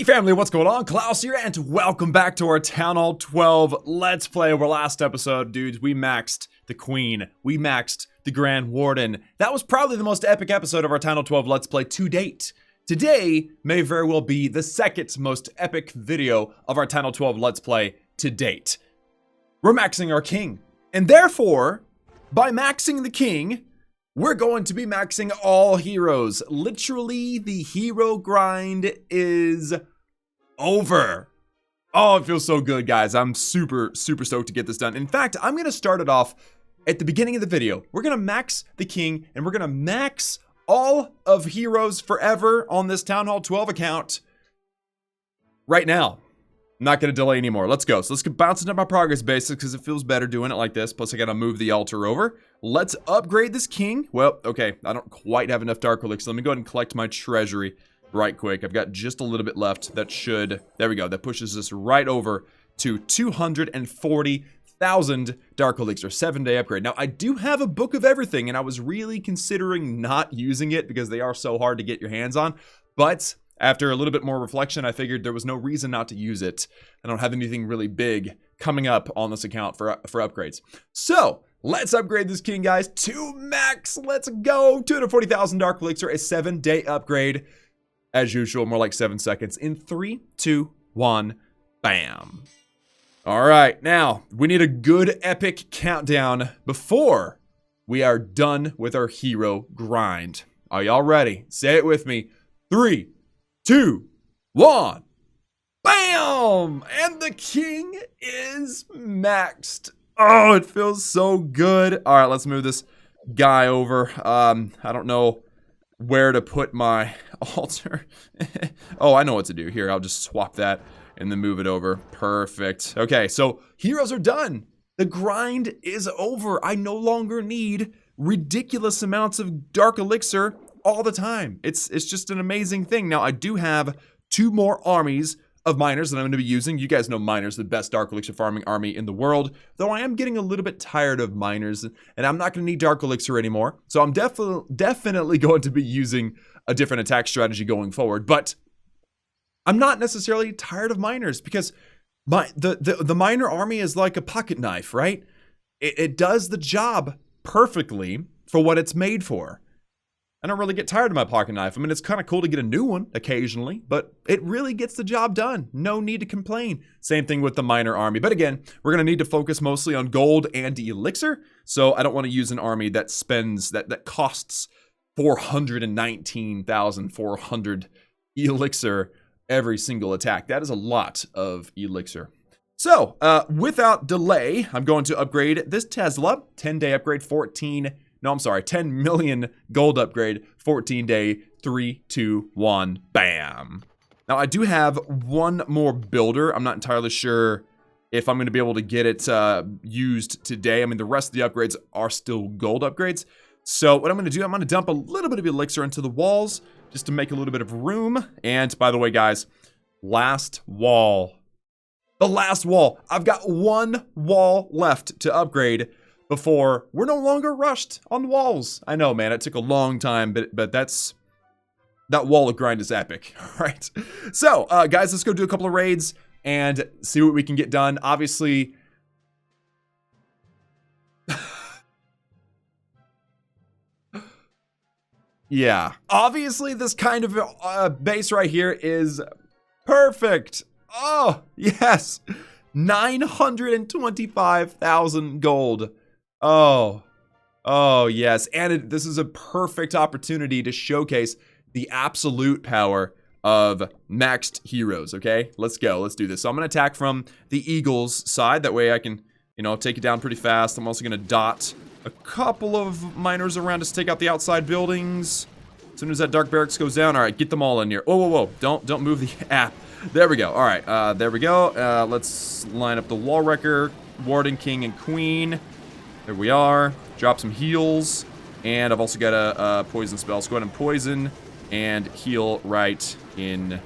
Hey family, what's going on? Klaus here, and welcome back to our Town Hall 12 Let's Play. Over last episode, dudes, we maxed the Queen. We maxed the Grand Warden. That was probably the most epic episode of our Town Hall 12 Let's Play to date. Today may very well be the second most epic video of our Town Hall 12 Let's Play to date. We're maxing our King, and therefore, by maxing the King, we're going to be maxing all heroes. Literally, the hero grind is over. Oh, it feels so good, guys. I'm super stoked to get this done. In fact, I'm going to start it off at the beginning of the video. We're going to max the King, and we're going to max all of heroes forever on this Town Hall 12 account right now. I'm not going to delay anymore. Let's go. So let's get bouncing up my progress basics because it feels better doing it like this. Plus, I got to move the altar over. Let's upgrade this King. Well, okay. I don't quite have enough Dark Elixir. Let me go ahead and collect my treasury right quick. I've got just a little bit left. That should... There we go. That pushes us right over to 240,000 Dark Elixir. 7-day upgrade. Now, I do have a Book of Everything, and I was really considering not using it because they are so hard to get your hands on. But... after a little bit more reflection, I figured there was no reason not to use it. I don't have anything really big coming up on this account for upgrades. So, let's upgrade this King, guys, to max. Let's go. 240,000 Dark Elixir, a 7-day upgrade. As usual, more like 7 seconds. In 3, 2, 1, bam. All right, now, we need a good epic countdown before we are done with our hero grind. Are y'all ready? Say it with me. 3, 2, 1, bam! And the King is maxed. Oh, it feels so good. All right, let's move this guy over. I don't know where to put my altar. Oh, I know what to do. Here, I'll just swap that and then move it over. Perfect. Okay, so heroes are done. The grind is over. I no longer need ridiculous amounts of Dark Elixir all the time. It's just an amazing thing. Now, I do have 2 more armies of miners that I'm going to be using. You guys know miners, the best Dark Elixir farming army in the world. Though I am getting a little bit tired of miners, and I'm not going to need Dark Elixir anymore. So I'm definitely going to be using a different attack strategy going forward. But I'm not necessarily tired of miners because the miner army is like a pocket knife, right? It does the job perfectly for what it's made for. I don't really get tired of my pocket knife. I mean, it's kind of cool to get a new one occasionally, but it really gets the job done. No need to complain. Same thing with the miner army. But again, we're going to need to focus mostly on gold and elixir. So I don't want to use an army that that costs 419,400 elixir every single attack. That is a lot of elixir. So without delay, I'm going to upgrade this Tesla. 10-day upgrade, 10 million gold upgrade, 14-day, 3, 2, 1, bam. Now, I do have one more builder. I'm not entirely sure if I'm going to be able to get it used today. I mean, the rest of the upgrades are still gold upgrades. So what I'm going to do, I'm going to dump a little bit of elixir into the walls just to make a little bit of room. And by the way, guys, last wall. The last wall. I've got 1 wall left to upgrade before we're no longer rushed on the walls. I know, man, it took a long time, but that wall of grind is epic, right? So, guys, let's go do a couple of raids and see what we can get done. Obviously, yeah, obviously this kind of base right here is perfect. Oh, yes, 925,000 gold. Oh, yes. And this is a perfect opportunity to showcase the absolute power of maxed heroes, okay? Let's go. Let's do this. So I'm going to attack from the Eagles side. That way I can, take it down pretty fast. I'm also going to dot a couple of miners around to take out the outside buildings. As soon as that Dark Barracks goes down, all right, get them all in here. Whoa. Don't move the app. There we go. All right, there we go. Let's line up the Wall Wrecker, Warden, King, and Queen. There we are. Drop some heals. And I've also got a poison spell. So go ahead and poison and heal right in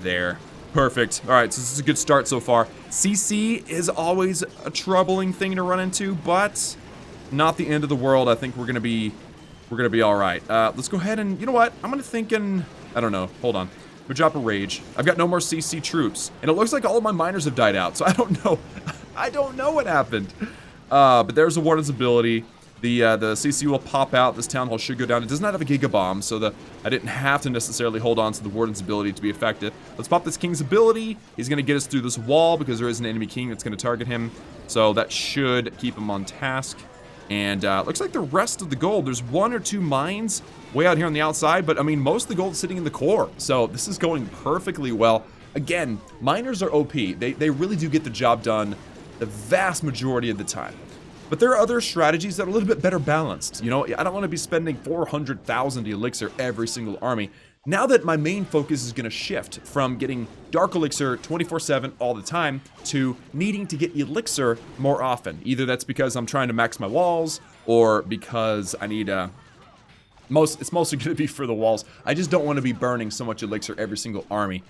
there. Perfect. All right, so this is a good start so far. CC is always a troubling thing to run into, but not the end of the world. I think we're gonna be all right. Let's go ahead and, you know what? I'm gonna think I don't know. Hold on. We drop a rage. I've got no more CC troops. And it looks like all of my miners have died out. So I don't know. I don't know what happened. But there's the Warden's ability. The CC will pop out. This town hall should go down. It does not have a Giga Bomb, so I didn't have to necessarily hold on to the Warden's ability to be effective. Let's pop this King's ability. He's going to get us through this wall because there is an enemy king that's going to target him. So that should keep him on task. And looks like the rest of the gold, there's 1 or 2 mines way out here on the outside, but I mean, most of the gold's sitting in the core. So this is going perfectly well. Again, miners are OP. They really do get the job done the vast majority of the time. But there are other strategies that are a little bit better balanced. You know, I don't want to be spending 400,000 elixir every single army. Now that my main focus is going to shift from getting Dark Elixir 24/7 all the time to needing to get Elixir more often. Either that's because I'm trying to max my walls or because I need it's mostly going to be for the walls. I just don't want to be burning so much Elixir every single army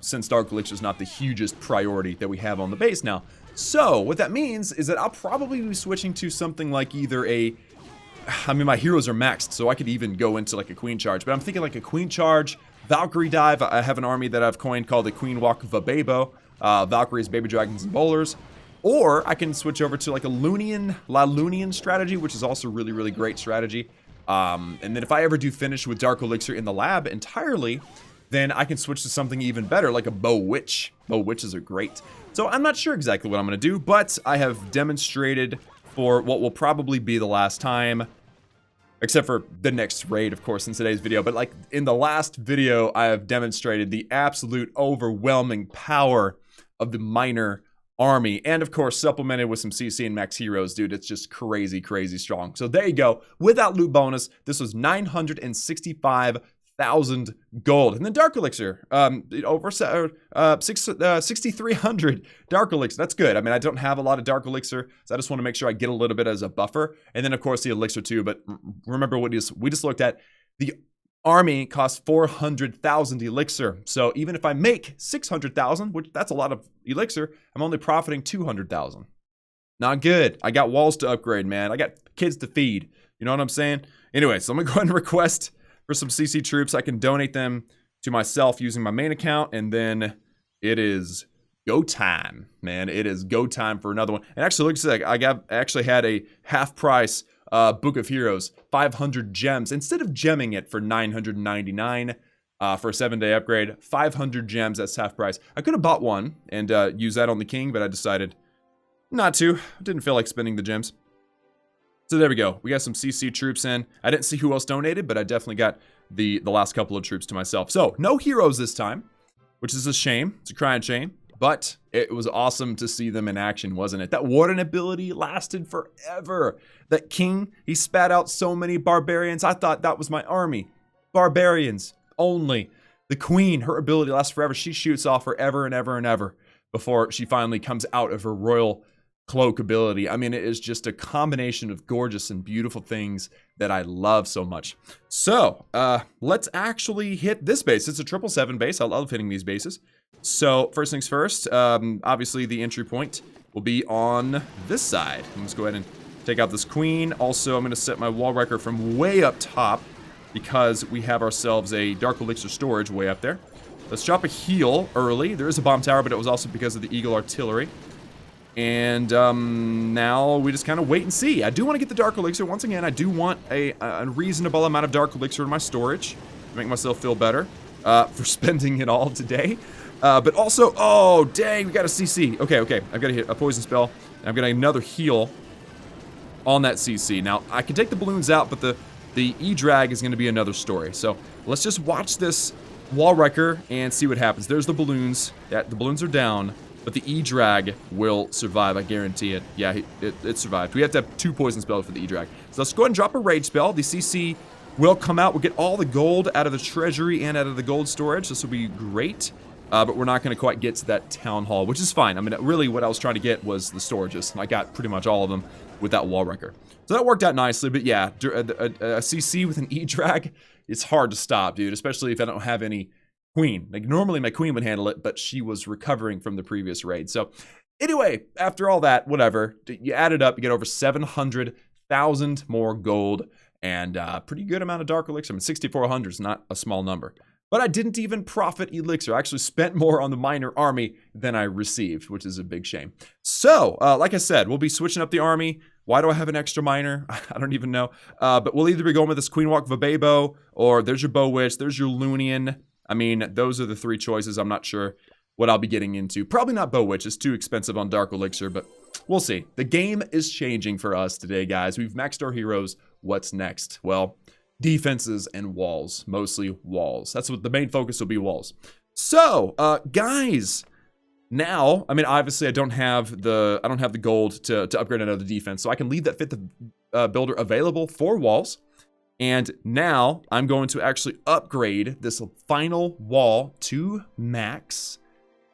since Dark Elixir is not the hugest priority that we have on the base now. So what that means is that I'll probably be switching to something like either I mean, my heroes are maxed, so I could even go into like a Queen Charge. But I'm thinking like a Queen Charge, Valkyrie Dive. I have an army that I've coined called the Queen Walk Vabebo. Valkyries, Baby Dragons, and Bowlers. Or I can switch over to like a La Lunian strategy, which is also really, really great strategy. And then if I ever do finish with Dark Elixir in the lab entirely, then I can switch to something even better, like a Bow Witch. Bow Witches are great. So I'm not sure exactly what I'm going to do, but I have demonstrated for what will probably be the last time, except for the next raid, of course, in today's video. But like in the last video, I have demonstrated the absolute overwhelming power of the miner army. And of course, supplemented with some CC and max heroes, dude. It's just crazy, crazy strong. So there you go. Without loot bonus, this was 965,000 gold. And then Dark Elixir, over 6,300 Dark Elixir. That's good. I mean, I don't have a lot of Dark Elixir, so I just want to make sure I get a little bit as a buffer. And then, of course, the Elixir too. But remember what we just looked at. The army costs 400,000 Elixir. So even if I make 600,000, which that's a lot of Elixir, I'm only profiting 200,000. Not good. I got walls to upgrade, man. I got kids to feed. You know what I'm saying? Anyway, so I'm going to go ahead and request for some CC troops. I can donate them to myself using my main account, and then it is go time, man. It is go time for another one. And actually, looks like I actually had a half price Book of Heroes, 500 gems. Instead of gemming it for 999 for a 7-day upgrade, 500 gems, that's half price. I could have bought one and use that on the king, but I decided not to. I didn't feel like spending the gems. So there we go. We got some CC troops in. I didn't see who else donated, but I definitely got the last couple of troops to myself. So no heroes this time, which is a shame. It's a crying shame. But it was awesome to see them in action, wasn't it? That Warden ability lasted forever. That king, he spat out so many barbarians. I thought that was my army. Barbarians only. The queen, her ability lasts forever. She shoots off forever and ever and ever before she finally comes out of her royal cloak ability. I mean, it is just a combination of gorgeous and beautiful things that I love so much. So, let's actually hit this base. It's a 777 base. I love hitting these bases. So, first things first, obviously the entry point will be on this side. Let's go ahead and take out this queen. Also, I'm going to set my wall wrecker from way up top because we have ourselves a Dark Elixir storage way up there. Let's drop a heal early. There is a bomb tower, but it was also because of the Eagle artillery. And now we just kind of wait and see. I do want to get the Dark Elixir. Once again, I do want a reasonable amount of Dark Elixir in my storage to make myself feel better for spending it all today. But also, oh, dang, we got a CC. Okay, I've got to hit a poison spell. And I've got another heal on that CC. Now, I can take the balloons out, but the E-Drag is going to be another story. So let's just watch this wall wrecker and see what happens. There's the balloons. The balloons are down. But the E-Drag will survive, I guarantee it. Yeah, it survived. We have to have 2 poison spells for the E-Drag. So let's go ahead and drop a rage spell. The CC will come out. We'll get all the gold out of the treasury and out of the gold storage. This will be great. But we're not going to quite get to that town hall, which is fine. I mean, really what I was trying to get was the storages. And I got pretty much all of them with that wall wrecker. So that worked out nicely. But yeah, a CC with an E-Drag, it's hard to stop, dude. Especially if I don't have any queen. Like normally my queen would handle it, but she was recovering from the previous raid. So anyway, after all that, whatever, you add it up, you get over 700,000 more gold and a pretty good amount of Dark Elixir. I mean, 6,400 is not a small number. but I didn't even profit elixir. I actually spent more on the miner army than I received, which is a big shame. So, like I said, we'll be switching up the army. Why do I have an extra miner? I don't even know. But we'll either be going with this Queenwalk Vabebo, or there's your Bow Witch, there's your Lunian. I mean, those are the 3 choices. I'm not sure what I'll be getting into. Probably not Bow Witch. It's too expensive on Dark Elixir, but we'll see. The game is changing for us today, guys. We've maxed our heroes. What's next? Well, defenses and walls. Mostly walls. That's what the main focus will be, walls. So, guys, now, I mean, obviously I don't have the gold to upgrade another defense, so I can leave that 5th builder available for walls. And now I'm going to actually upgrade this final wall to max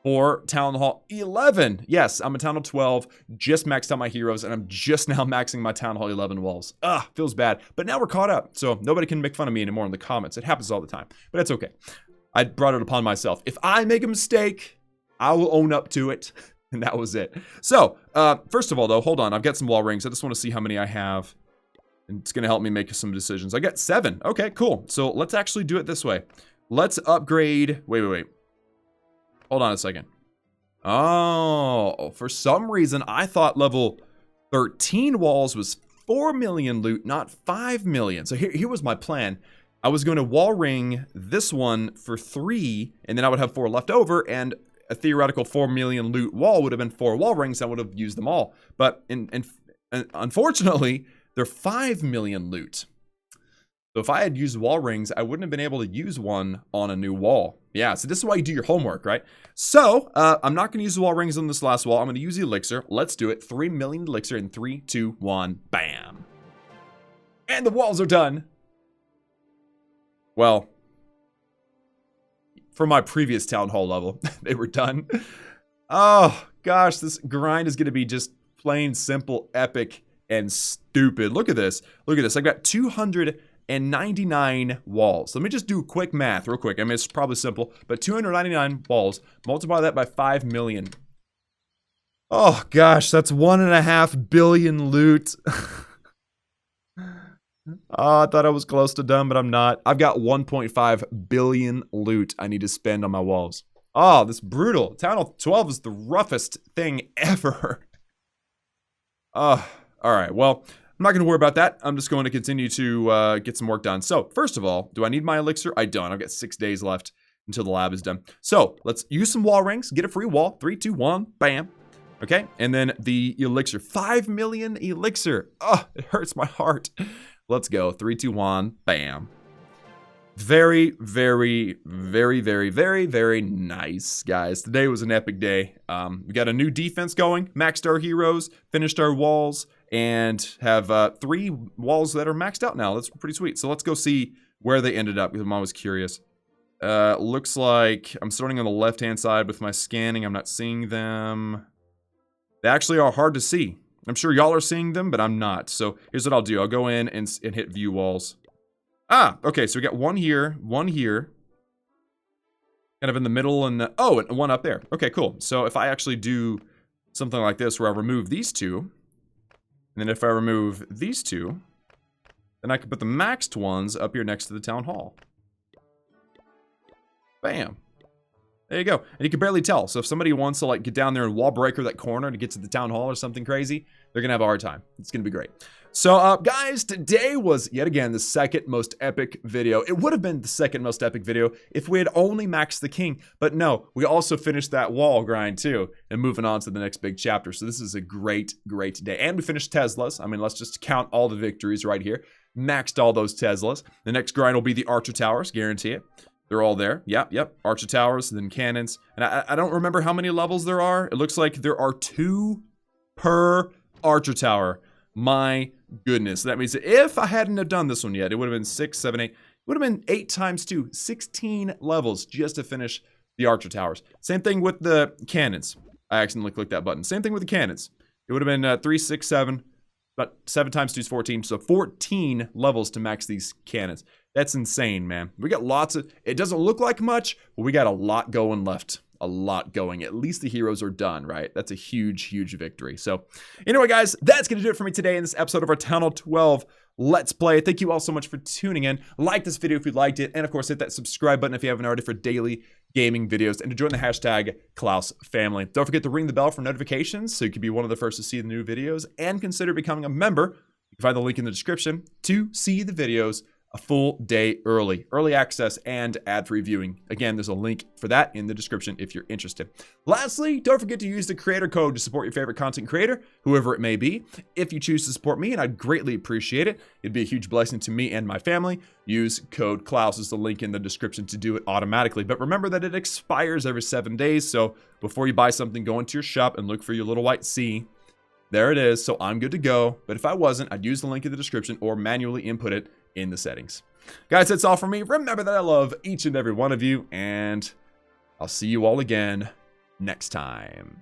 for Town Hall 11. Yes, I'm a Town Hall 12, just maxed out my heroes, and I'm just now maxing my Town Hall 11 walls. Feels bad. But now we're caught up, so nobody can make fun of me anymore in the comments. It happens all the time, but it's okay. I brought it upon myself. If I make a mistake, I will own up to it, and that was it. So, first of all, though, hold on. I've got some wall rings. I just want to see how many I have, and it's going to help me make some decisions. I got 7. Okay, cool. So let's actually do it this way. Let's upgrade. Wait. Hold on a second. Oh, for some reason, I thought level 13 walls was 4 million loot, not 5 million. So here was my plan. I was going to wall ring this one for 3, and then I would have 4 left over, and a theoretical 4 million loot wall would have been 4 wall rings. I would have used them all. But unfortunately, they're 5 million loot. So if I had used wall rings, I wouldn't have been able to use one on a new wall. Yeah, so this is why you do your homework, right? So, I'm not going to use the wall rings on this last wall. I'm going to use the elixir. Let's do it. 3 million elixir in 3, 2, 1, bam. And the walls are done. Well, for my previous town hall level, they were done. Oh, gosh, this grind is going to be just plain simple, epic, and stupid. Look at this. Look at this. I've got 299 walls. Let me just do quick math real quick. I mean, it's probably simple, but 299 walls. Multiply that by 5 million. Oh, gosh, that's 1.5 billion loot. Oh, I thought I was close to done, but I'm not. I've got 1.5 billion loot I need to spend on my walls. Oh, this is brutal. Town Hall 12 is the roughest thing ever. All right, well, I'm not going to worry about that. I'm just going to continue to get some work done. So, first of all, do I need my elixir? I don't. I've got 6 days left until the lab is done. So, let's use some wall rings. Get a free wall. 3, 2, 1, bam. Okay, and then the elixir. 5 million elixir. Oh, it hurts my heart. Let's go. 3, 2, 1, bam. Very, very, very, very, very, very nice, guys. Today was an epic day. We got a new defense going, maxed our heroes, finished our walls, and have 3 walls that are maxed out now. That's pretty sweet. So let's go see where they ended up, because I'm always curious. Looks like I'm starting on the left-hand side with my scanning. I'm not seeing them. They actually are hard to see. I'm sure y'all are seeing them, but I'm not. So here's what I'll do. I'll go in and hit view walls. Ah, okay, so we got one here, kind of in the middle, and and one up there. Okay, cool. So if I actually do something like this where I remove these 2, and then if I remove these 2, then I can put the maxed ones up here next to the town hall. Bam. There you go. And you can barely tell. So if somebody wants to like get down there and wall breaker that corner to get to the town hall or something crazy, they're going to have a hard time. It's going to be great. So guys, today was yet again the second most epic video. It would have been the second most epic video if we had only maxed the king. But no, we also finished that wall grind too and moving on to the next big chapter. So this is a great, great day. And we finished Teslas. I mean, let's just count all the victories right here. Maxed all those Teslas. The next grind will be the Archer Towers, guarantee it. They're all there. Yep. Archer Towers, then cannons. And I don't remember how many levels there are. It looks like there are 2 per Archer Tower. My goodness. That means that if I hadn't have done this one yet, it would have been 6, 7, 8. It would have been 8 times 2. 16 levels just to finish the Archer Towers. Same thing with the cannons. I accidentally clicked that button. Same thing with the cannons. It would have been 3, 6, 7. But 7 times 2 is 14. So 14 levels to max these cannons. That's insane, man. We got lots of... It doesn't look like much, but we got a lot going left. A lot going. At least the heroes are done, right? That's a huge, huge victory. So, anyway, guys, that's going to do it for me today in this episode of our Town Hall 12 Let's Play. Thank you all so much for tuning in. Like this video if you liked it, and of course hit that subscribe button if you haven't already for daily gaming videos, and to join the hashtag Klaus family. Don't forget to ring the bell for notifications so you can be one of the first to see the new videos, and consider becoming a member. You can find the link in the description to see the videos a full day early access and ad-free viewing. Again, there's a link for that in the description if you're interested. Lastly, don't forget to use the creator code to support your favorite content creator, whoever it may be. If you choose to support me, and I'd greatly appreciate it, it'd be a huge blessing to me and my family. Use code Klaus, is the link in the description to do it automatically. But remember that it expires every 7 days, so before you buy something, go into your shop and look for your little white C. There it is, so I'm good to go. But if I wasn't, I'd use the link in the description or manually input it in the settings. Guys, that's all from me. Remember that I love each and every one of you, and I'll see you all again next time.